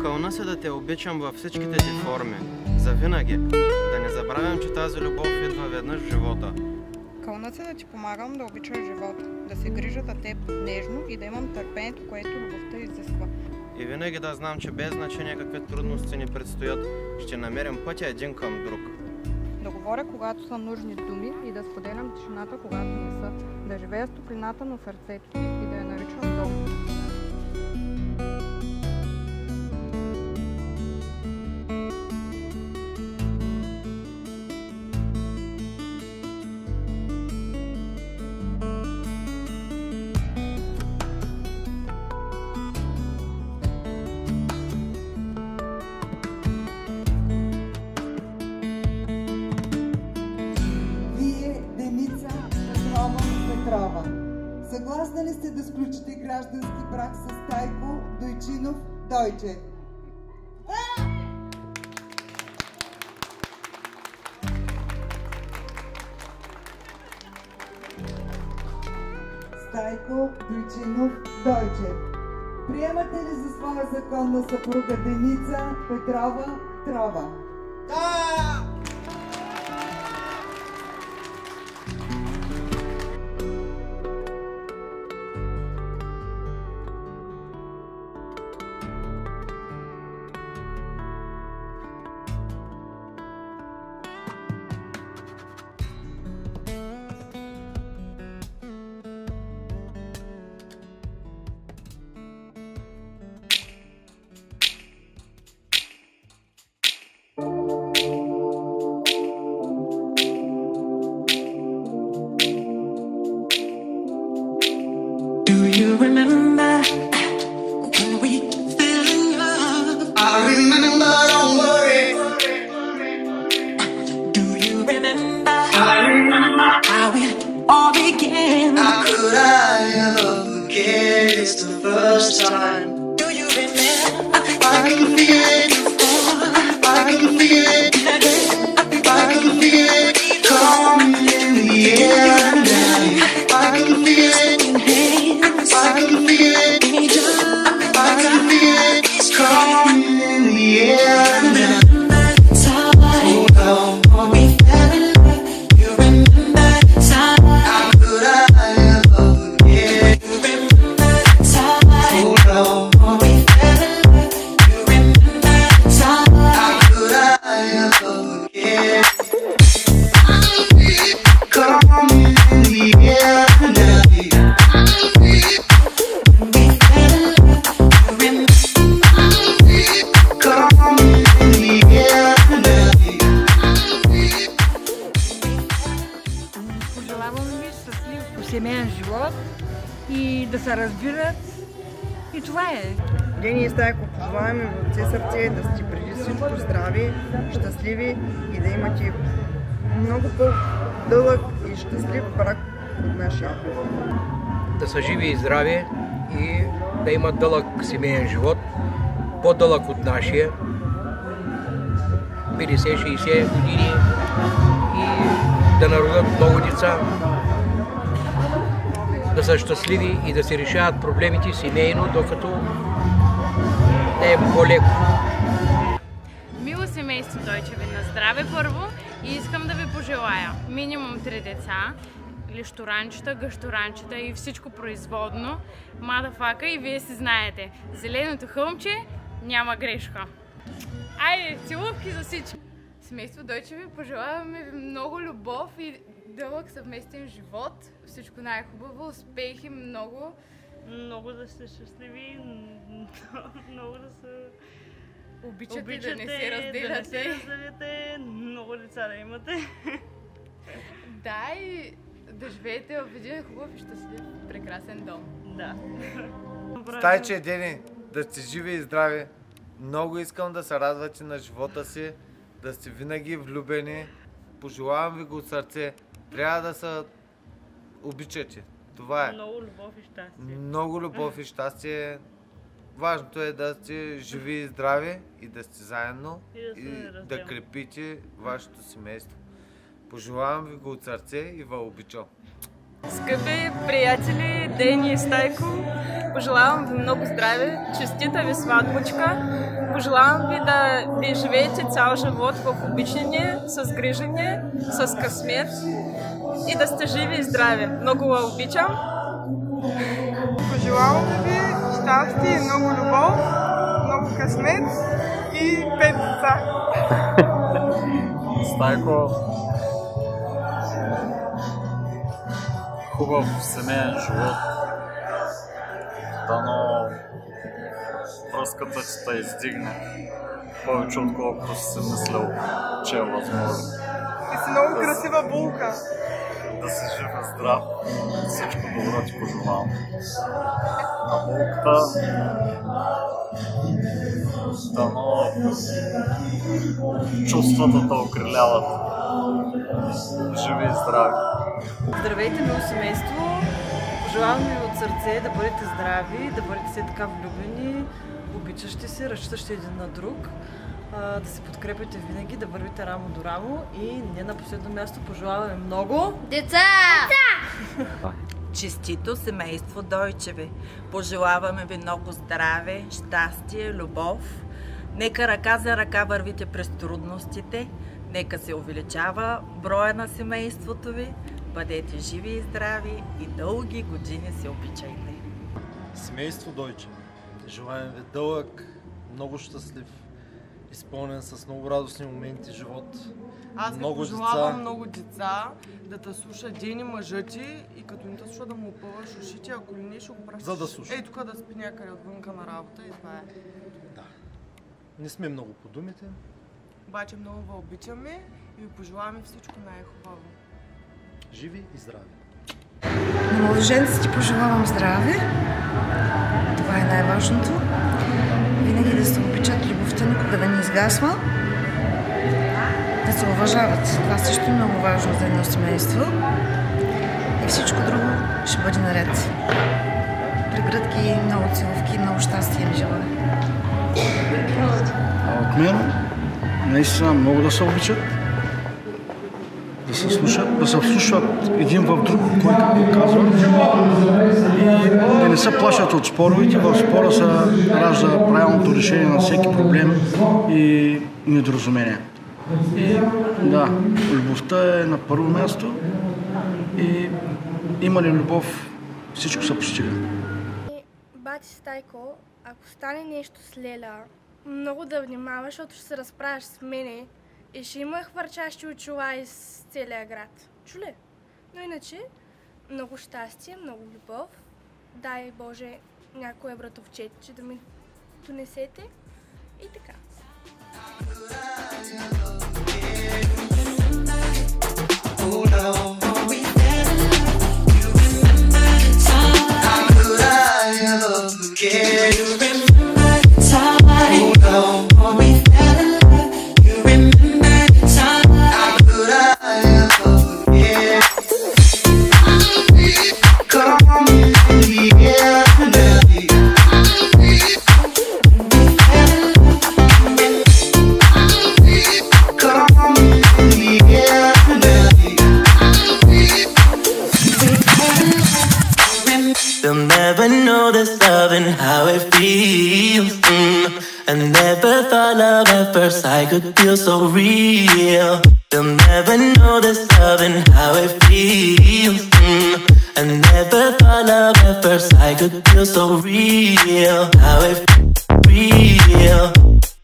Кълна се да те обичам във всичките ти форми, завинаги. Да не забравям, че тази любов идва веднъж в живота. Кълна се да ти помагам да обичаш живота, да се грижа за теб нежно и да имам търпението, което любовта изисква. И винаги да знам, че без значение какви трудности ни предстоят, ще намерим пътя един към друг. Да говоря, когато са нужни думи и да споделям тишината, когато не са. Да живея с топлината на сърцето ти и да я наричам дом. Петрова. Съгласна ли сте да сключите граждански брак с Стайко Дойчинов Дойче? Стайко Дойчинов Дойче. Приемате ли за своя законна съпруга Деница Петрова Трова? Да! Do you remember when we fell in love? I remember, don't worry. Do you remember I remember. how it all began? How could I ever forget? It's the first time. Do you remember? I can feel it. I can feel it. I can feel it coming in the air now. I can feel it. I can feel it. I can feel it coming in the air now. We fell in love. You remember the time? How could I ever forget? You remember the time? We fell in love. You remember the time? How could I ever forget? Coming in the air now. Пожелавам ви щастлив семейен живот и да се разбират. И това е. Дени и Стайко, пожелаваме от все сърце да сте преди всичко здрави, щастливи и да имате много по-дълъг и щастлив брак от нашия. да са живи и здрави и да имат дълъг семейен живот, по-дълъг от нашия, 50-60 години, и да народят много деца, да са щастливи и да се решават проблемите семейно, докато е по-леко. Мило семейство Дойчеви, на здраве първо, и искам да ви пожелая минимум 3 деца, лещоранчета, гъщоранчета и всичко производно, мадафака, и вие си знаете, зеленото хълмче няма грешка. Айде, целувки за всички! Семейство Дойчеви, пожелаваме ви много любов и дълъг съвместен живот, всичко най-хубаво, успехи, много да сте щастливи, много да се обичате, да не се разделяте, много деца да имате. Да, и да живеете в един хубав и щастлив, прекрасен дом. Да. Стайче, Дени, да сте живи и здрави. Много искам да се радвате на живота си, да сте винаги влюбени. Пожелавам ви го от сърце. Трябва да се обичате. Това е. Много любов и щастие. Много любов и щастие. Важното е да сте живи и здрави и да сте заедно и да крепите вашето семейство. Пожелавам ви го от сърце и ви обичам. Скъпи приятели, Дени и Стайко, пожелавам ви много здраве, честита ви сватбочка. Пожелавам ви да ви живеете цял живот в обичане, с грижане, с късмет и да сте живи и здрави. Много ви обичам. Пожелавам ви щастие и много любов, много късмет и 5 деца. Стайко, хубав семейен живот, дано връзката ти те издигне повече отколкото си мислял, че е възможно. И си много красива булка. Да си жив и здрав, всичко добро ти пожелавам. А булката, дано чувствата те окриляват. Живи и здрави! Здравейте, мило семейство! Пожелавам ви от сърце да бъдете здрави, да бъдете все така влюбени, обичащи се, разчитащи един на друг, да се подкрепяте винаги, да вървите рамо до рамо и не на последно място пожелаваме много деца! Честито семейство Дойчеви! Пожелаваме ви много здраве, щастие, любов. Нека ръка за ръка вървите през трудностите. Нека се увеличава броя на семейството ви. Бъдете живи и здрави и дълги години се обичайте. Семейство Дойче, желаем ви дълъг, много щастлив, изпълнен с много радостни моменти живот. Аз ви пожелавам много деца, да те слуша Дени мъжът ти и като не те слуша да му опъваш ушите, ако ли не ще го пращаш. За да слуша. Ей, тук да спи някъде отвънка на работа и това е. Да. Не сме много по думите. Обаче много ви обичаме и ви пожелаваме всичко най-хубаво. Живи и здрави! На младоженците ти пожелавам здраве. Това е най-важното. Винаги да се обичат, любовта никога да не изгасва. Да се уважават. Това също е много важно за едно семейство. И всичко друго ще бъде наред. Прегръдки, много целувки, много щастие ви желая. От мен наистина много да се обичат, да се слушат, да се вслушват един в друг, кой какво казва, и да не се плашат от споровете. В спора се ражда правилното решение на всеки проблем и недоразумение. И да, любовта е на първо място и има ли любов, всичко се постига. Бати Стайко, ако стане нещо с Леля, много да внимаваш, защото ще се разправяш с мене и ще има хвърчащи очила из целия град. Чуле? Но иначе, много щастие, много любов. Дай Боже някое братовчетче да ми донесете и така. Come on. and how it feels. I never thought love at first sight could feel so real. You'll never know this love and how it feels. I never thought love at first sight could feel so real. How it real,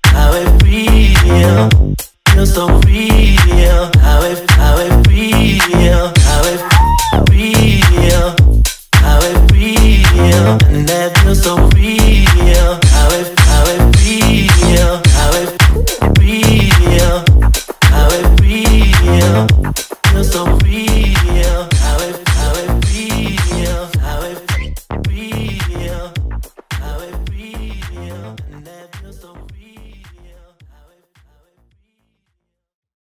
how it real, feels so real. How it real, how it real, how it real, and that feels so real. How it real, how it real, how it real, feels so real.